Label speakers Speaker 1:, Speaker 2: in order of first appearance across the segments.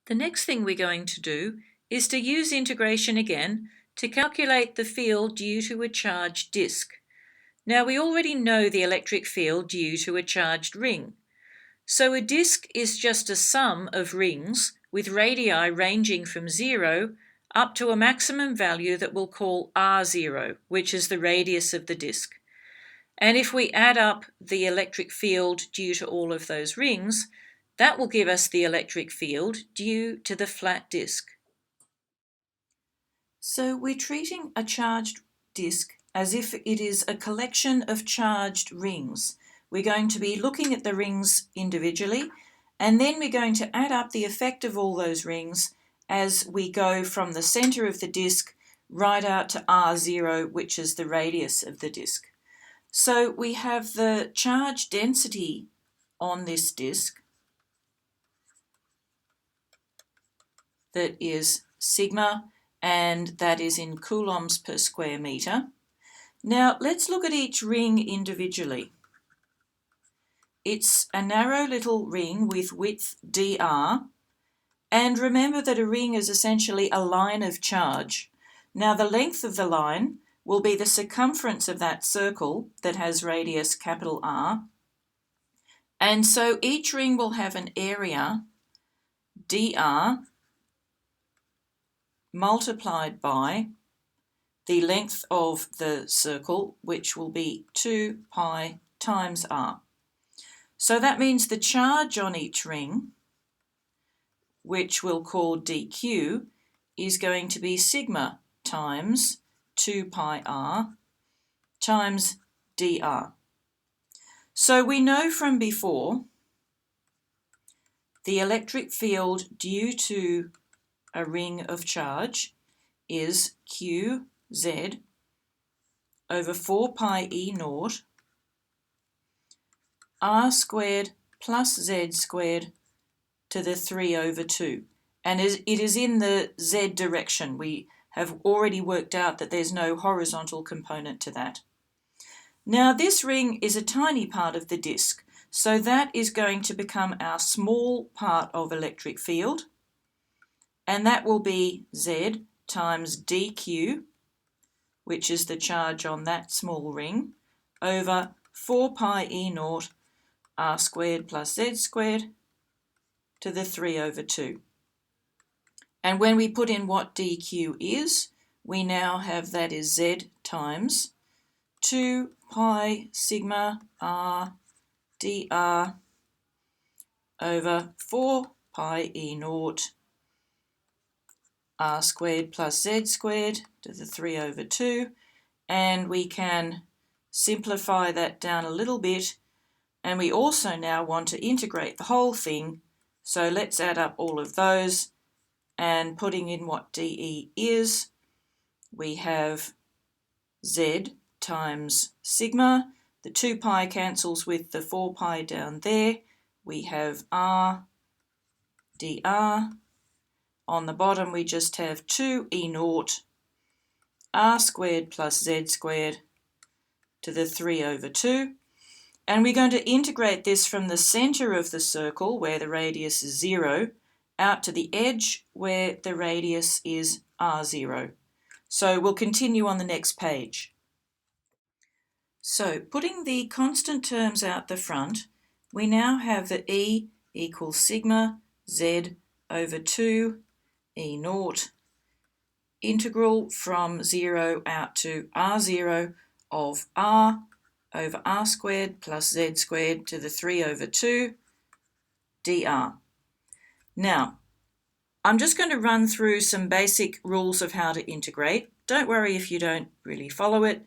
Speaker 1: The next thing we're going to do is to use integration again to calculate the field due to a charged disk. Now we already know the electric field due to a charged ring. So a disk is just a sum of rings with radii ranging from 0 up to a maximum value that we'll call R0, which is the radius of the disk. And if we add up the electric field due to all of those rings, that will give us the electric field due to the flat disk. So we're treating a charged disk as if it is a collection of charged rings. We're going to be looking at the rings individually, and then we're going to add up the effect of all those rings as we go from the center of the disk right out to R0, which is the radius of the disk. So we have the charge density on this disk that is sigma, and that is in coulombs per square meter. Now let's look at each ring individually. It's a narrow little ring with width dr, and remember that a ring is essentially a line of charge. Now the length of the line will be the circumference of that circle that has radius capital R, and so each ring will have an area dr multiplied by the length of the circle, which will be 2 pi times r. So that means the charge on each ring, which we'll call dq, is going to be sigma times 2 pi r times dr. So we know from before the electric field due to a ring of charge is qz over 4 pi e naught r squared plus z squared to the 3 over 2. And it is in the z direction. We have already worked out that there's no horizontal component to that. Now this ring is a tiny part of the disk, so that is going to become our small part of electric field, and that will be z times dq, which is the charge on that small ring, over 4 pi e naught r squared plus z squared to the 3 over 2. And when we put in what dq is, we now have that is z times 2 pi sigma r dr over 4 pi e naught r squared plus z squared to the 3 over 2, and we can simplify that down a little bit, and we also now want to integrate the whole thing, so let's add up all of those, and putting in what dE is, we have z times sigma, the 2 pi cancels with the 4 pi down there, we have r dr. On the bottom we just have 2 e naught r squared plus z squared to the 3 over 2. And we're going to integrate this from the center of the circle, where the radius is 0, out to the edge where the radius is r0. So we'll continue on the next page. So putting the constant terms out the front, we now have that E equals sigma z over 2 E naught integral from 0 out to r0 of r over r squared plus z squared to the 3 over 2 dr. Now, I'm just going to run through some basic rules of how to integrate. Don't worry if you don't really follow it.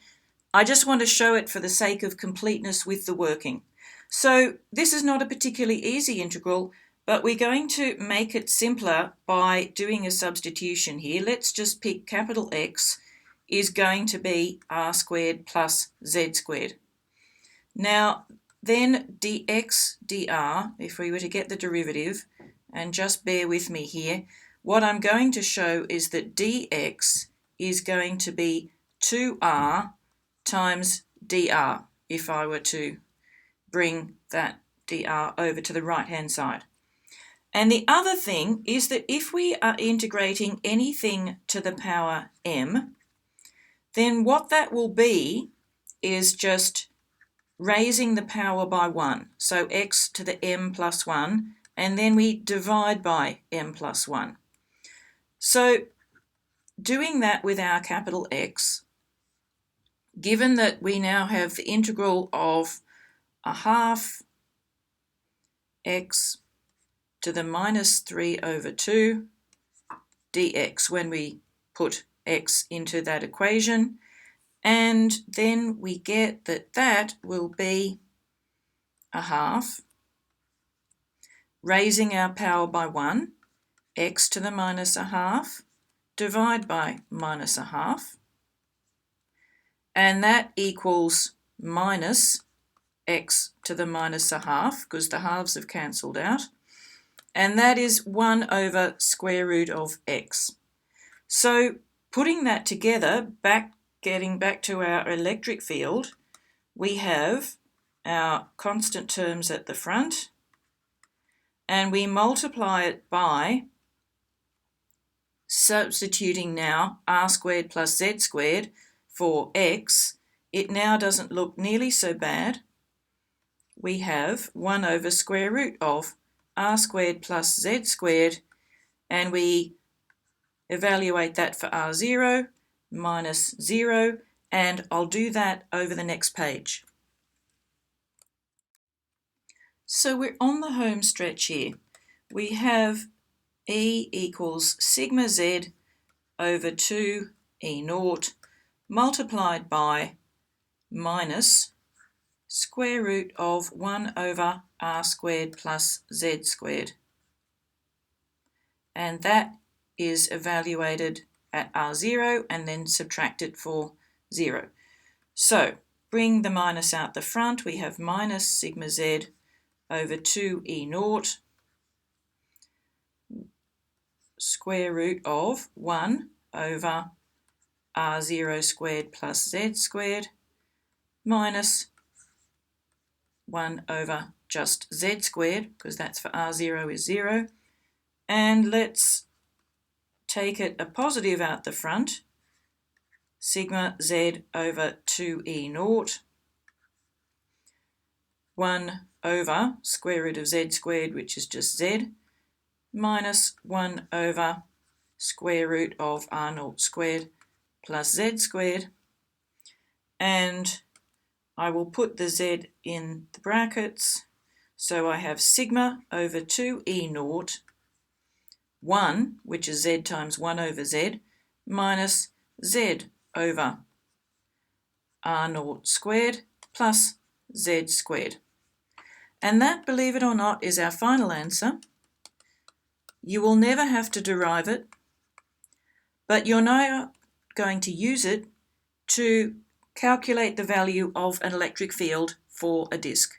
Speaker 1: I just want to show it for the sake of completeness with the working. So this is not a particularly easy integral, but we're going to make it simpler by doing a substitution here. Let's just pick capital X is going to be r squared plus z squared. Now, then dx dr, if we were to get the derivative, and just bear with me here, what I'm going to show is that dx is going to be 2r times dr, if I were to bring that dr over to the right-hand side. And the other thing is that if we are integrating anything to the power m, then what that will be is just raising the power by 1. So x to the m plus 1, and then we divide by m plus 1. So doing that with our capital X, given that we now have the integral of a half x to the minus 3 over 2 dx when we put x into that equation, and then we get that that will be a half, raising our power by 1, x to the minus a half, divide by minus a half, and that equals minus x to the minus a half, because the halves have cancelled out, and that is 1 over square root of x. So putting that together, getting back to our electric field, we have our constant terms at the front, and we multiply it by substituting now r squared plus z squared for x. It now doesn't look nearly so bad. We have 1 over square root of r squared plus z squared, and we evaluate that for r0 minus 0, and I'll do that over the next page. So we're on the home stretch here. We have E equals sigma z over 2 E naught multiplied by minus square root of 1 over r squared plus z squared. And that is evaluated at r0 and then subtracted for 0. So bring the minus out the front. We have minus sigma z over 2 E naught square root of 1 over r0 squared plus z squared minus 1 over just z squared, because that's for r0 is 0. And let's take it a positive out the front, sigma z over 2E naught, 1 over square root of z squared, which is just z, minus 1 over square root of r naught squared plus z squared, and I will put the z in the brackets, so I have sigma over 2E naught, 1, which is z times 1 over z, minus z over r naught squared plus z squared. And that, believe it or not, is our final answer. You will never have to derive it, but you're now going to use it to calculate the value of an electric field for a disk.